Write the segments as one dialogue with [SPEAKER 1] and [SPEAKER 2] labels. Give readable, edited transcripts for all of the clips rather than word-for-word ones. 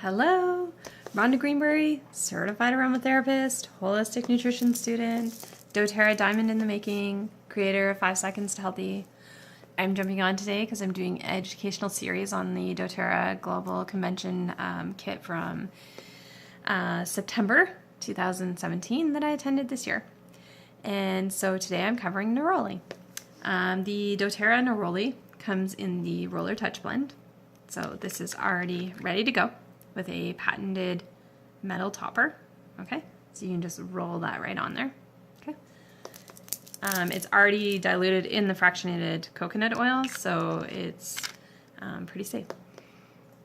[SPEAKER 1] Hello, Rhonda Greenbury, certified aromatherapist, holistic nutrition student, doTERRA diamond in the making, creator of 5 Seconds to Healthy. I'm jumping on today because I'm doing an educational series on the doTERRA Global Convention kit from September 2017 that I attended this year. And so today I'm covering Neroli. The doTERRA Neroli comes in the Roller Touch blend. So this is already ready to go with a patented metal topper. Okay, so you can just roll that right on there. Okay, it's already diluted in the fractionated coconut oil, so it's pretty safe.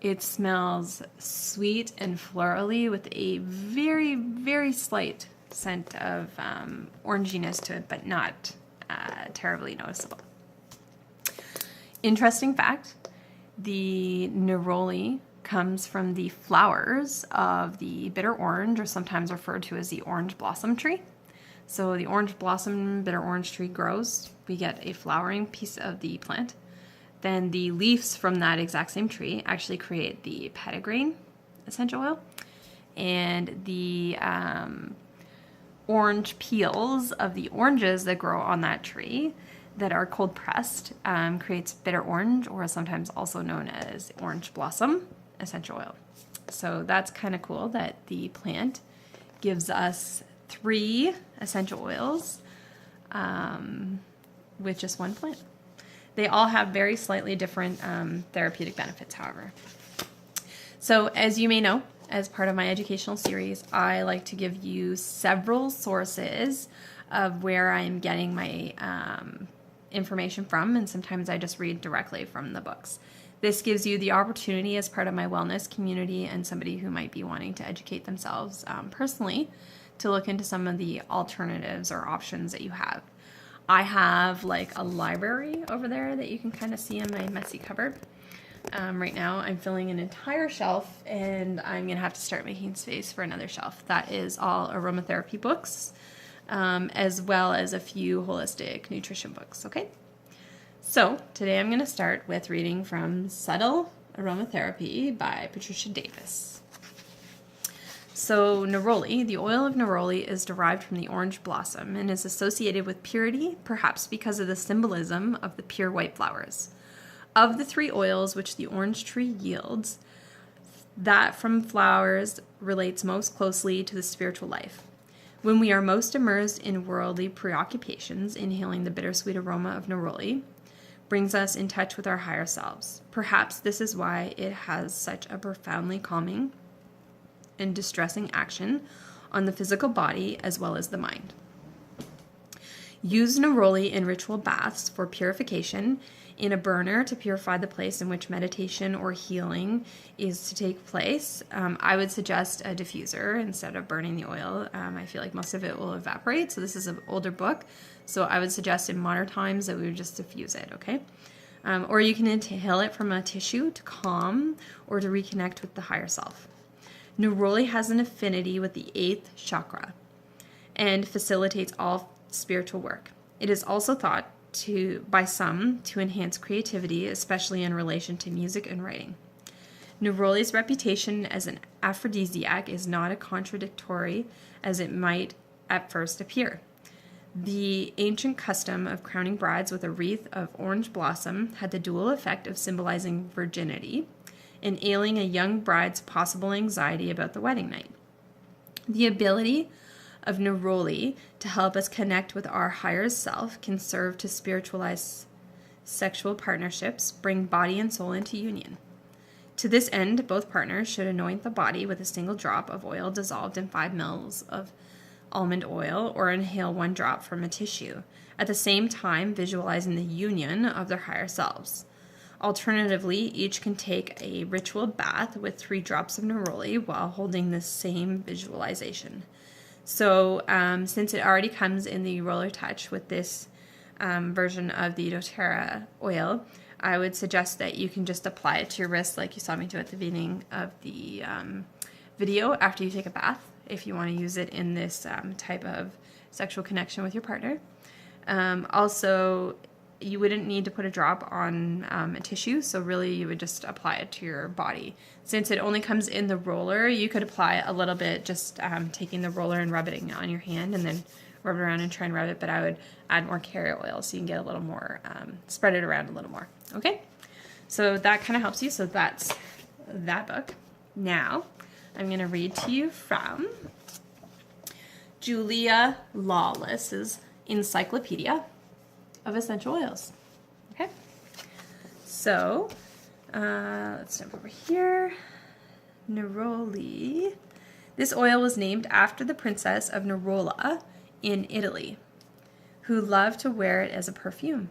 [SPEAKER 1] It smells sweet and florally with a very, very slight scent of oranginess to it, but not terribly noticeable. Interesting fact, the Neroli comes from the flowers of the bitter orange, or sometimes referred to as the orange blossom tree. So the orange blossom bitter orange tree grows, we get a flowering piece of the plant. Then the leaves from that exact same tree actually create the petitgrain essential oil. And the orange peels of the oranges that grow on that tree that are cold pressed creates bitter orange, or sometimes also known as orange blossom essential oil. So that's kind of cool that the plant gives us 3 essential oils with just one plant. They all have very slightly different therapeutic benefits, however. So as you may know, as part of my educational series, I like to give you several sources of where I'm getting my information from, and sometimes I just read directly from the books. This gives you the opportunity, as part of my wellness community and somebody who might be wanting to educate themselves personally, to look into some of the alternatives or options that you have. I have like a library over there that you can kind of see in my messy cupboard. Right now I'm filling an entire shelf, and I'm gonna have to start making space for another shelf. That is all aromatherapy books, as well as a few holistic nutrition books, okay? So today I'm gonna start with reading from Subtle Aromatherapy by Patricia Davis. So Neroli, the oil of Neroli, is derived from the orange blossom and is associated with purity, perhaps because of the symbolism of the pure white flowers. Of the 3 oils which the orange tree yields, that from flowers relates most closely to the spiritual life. When we are most immersed in worldly preoccupations, inhaling the bittersweet aroma of Neroli brings us in touch with our higher selves. Perhaps this is why it has such a profoundly calming and distressing action on the physical body as well as the mind. Use Neroli in ritual baths for purification, in a burner to purify the place in which meditation or healing is to take place. I would suggest a diffuser instead of burning the oil. I feel like most of it will evaporate, so this is an older book, so I would suggest in modern times that we would just diffuse it, okay? Or you can inhale it from a tissue to calm or to reconnect with the higher self. Neroli has an affinity with the 8th chakra and facilitates all spiritual work. It is also thought by some to enhance creativity, especially in relation to music and writing. Neroli's reputation as an aphrodisiac is not as contradictory as it might at first appear. The ancient custom of crowning brides with a wreath of orange blossom had the dual effect of symbolizing virginity and allaying a young bride's possible anxiety about the wedding night. The ability of Neroli to help us connect with our higher self can serve to spiritualize sexual partnerships, bring body and soul into union. To this end, both partners should anoint the body with a single drop of oil dissolved in 5 ml of almond oil, or inhale 1 drop from a tissue, at the same time visualizing the union of their higher selves. Alternatively, each can take a ritual bath with 3 drops of Neroli while holding the same visualization. So since it already comes in the Roller Touch with this version of the doTERRA oil, I would suggest that you can just apply it to your wrist like you saw me do at the beginning of the video after you take a bath, if you want to use it in this type of sexual connection with your partner. Also, you wouldn't need to put a drop on a tissue, so really you would just apply it to your body. Since it only comes in the roller, you could apply a little bit, just taking the roller and rubbing it on your hand and then rub it around and try and rub it, but I would add more carrier oil so you can get a little more, spread it around a little more, okay? So that kind of helps you, so that's that book. Now, I'm going to read to you from Julia Lawless's Encyclopedia of Essential Oils. Okay, so let's jump over here. Neroli. This oil was named after the princess of Nerola in Italy, who loved to wear it as a perfume.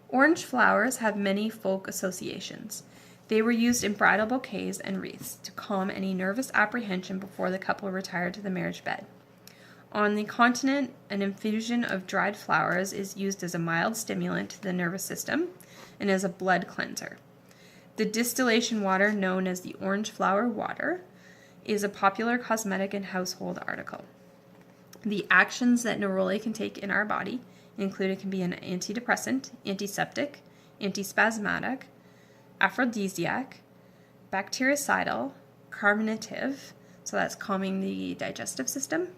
[SPEAKER 1] Orange flowers have many folk associations. They were used in bridal bouquets and wreaths to calm any nervous apprehension before the couple retired to the marriage bed. On the continent, an infusion of dried flowers is used as a mild stimulant to the nervous system and as a blood cleanser. The distillation water, known as the orange flower water, is a popular cosmetic and household article. The actions that neroli can take in our body include it can be an antidepressant, antiseptic, antispasmodic, aphrodisiac, bactericidal, carminative, so that's calming the digestive system,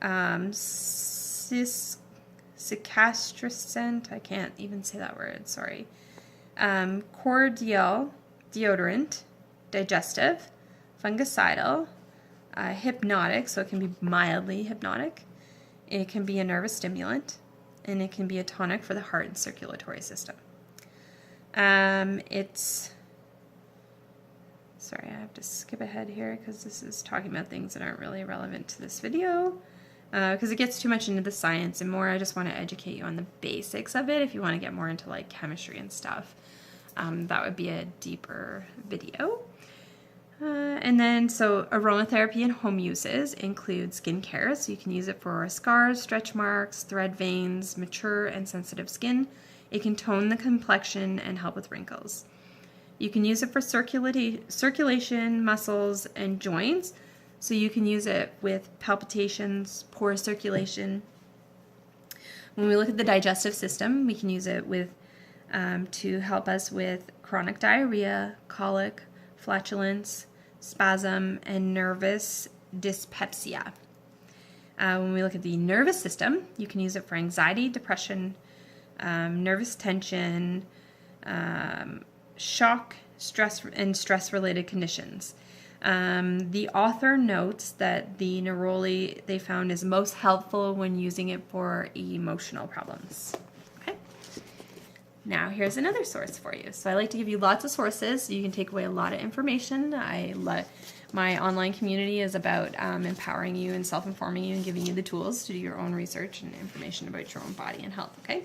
[SPEAKER 1] cicatricent, I can't even say that word, sorry, cordial, deodorant, digestive, fungicidal, hypnotic, so it can be mildly hypnotic, it can be a nervous stimulant, and it can be a tonic for the heart and circulatory system. Sorry, I have to skip ahead here because this is talking about things that aren't really relevant to this video, because it gets too much into the science and more. I just want to educate you on the basics of it. If you want to get more into like chemistry and stuff, that would be a deeper video. And then, so aromatherapy and home uses include skincare, so you can use it for scars, stretch marks, thread veins, mature and sensitive skin. It can tone the complexion and help with wrinkles. You can use it for circulation, muscles, and joints. So you can use it with palpitations, poor circulation. When we look at the digestive system, we can use it with to help us with chronic diarrhea, colic, flatulence, spasm, and nervous dyspepsia. When we look at the nervous system, you can use it for anxiety, depression, nervous tension, shock, stress, and stress-related conditions. The author notes that the neroli they found is most helpful when using it for emotional problems. Okay. Now here's another source for you. So I like to give you lots of sources so you can take away a lot of information. My online community is about empowering you and self-informing you and giving you the tools to do your own research and information about your own body and health. Okay.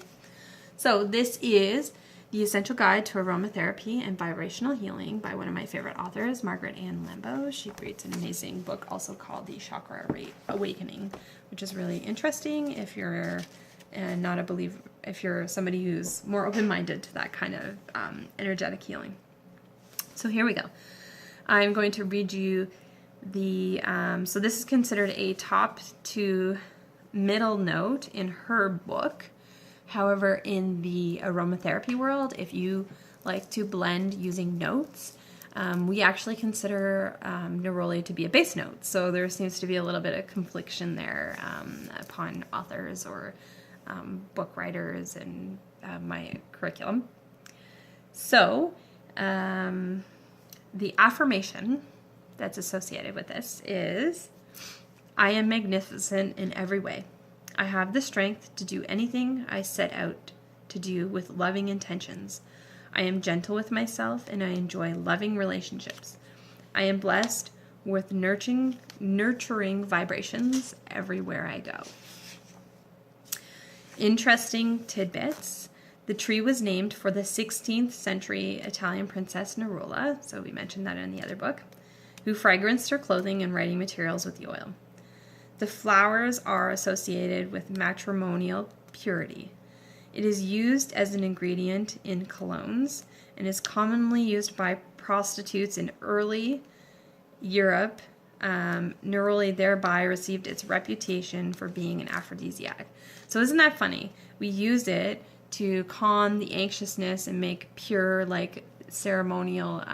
[SPEAKER 1] So this is The Essential Guide to Aromatherapy and Vibrational Healing by one of my favorite authors, Margaret Ann Lambo. She creates an amazing book also called The Chakra Awakening, which is really interesting if you're not a believer, if you're somebody who's more open-minded to that kind of energetic healing. So here we go. I'm going to read you the, so this is considered a top to middle note in her book. However, in the aromatherapy world, if you like to blend using notes, we actually consider neroli to be a base note. So there seems to be a little bit of confliction there upon authors or book writers and my curriculum. So the affirmation that's associated with this is, I am magnificent in every way. I have the strength to do anything I set out to do with loving intentions. I am gentle with myself and I enjoy loving relationships. I am blessed with nurturing vibrations everywhere I go. Interesting tidbits. The tree was named for the 16th century Italian princess Nerola, so we mentioned that in the other book, who fragranced her clothing and writing materials with the oil. The flowers are associated with matrimonial purity. It is used as an ingredient in colognes and is commonly used by prostitutes in early Europe. Neroli thereby received its reputation for being an aphrodisiac. So isn't that funny? We use it to calm the anxiousness and make pure, like, ceremonial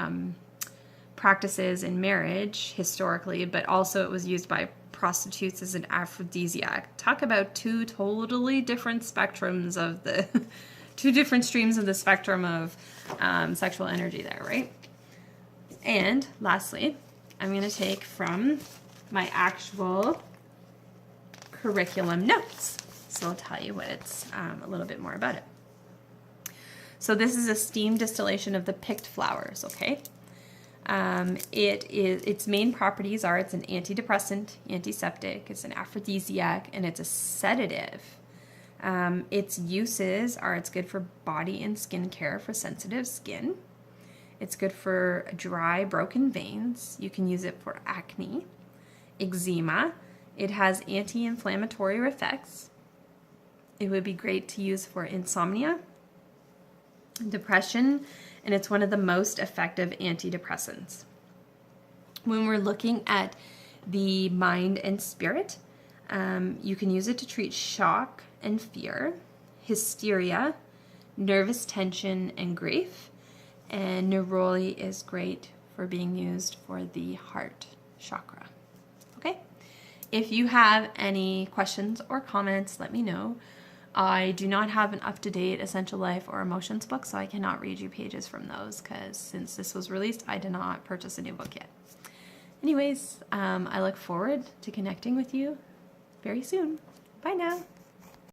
[SPEAKER 1] practices in marriage historically, but also it was used by prostitutes as an aphrodisiac. Talk about two totally different spectrums of the two different streams of the spectrum of sexual energy there, right? And lastly, I'm going to take from my actual curriculum notes. So I'll tell you what it's a little bit more about it. So this is a steam distillation of the picked flowers, okay? Its main properties are it's an antidepressant, antiseptic, it's an aphrodisiac, and it's a sedative. Its uses are it's good for body and skin care for sensitive skin. It's good for dry, broken veins. You can use it for acne, eczema. It has anti-inflammatory effects. It would be great to use for insomnia, depression, and it's one of the most effective antidepressants. When we're looking at the mind and spirit, you can use it to treat shock and fear, hysteria, nervous tension, and grief. And Neroli is great for being used for the heart chakra. Okay? If you have any questions or comments, let me know. I do not have an up-to-date Essential Life or Emotions book, so I cannot read you pages from those because since this was released, I did not purchase a new book yet. Anyways, I look forward to connecting with you very soon. Bye now.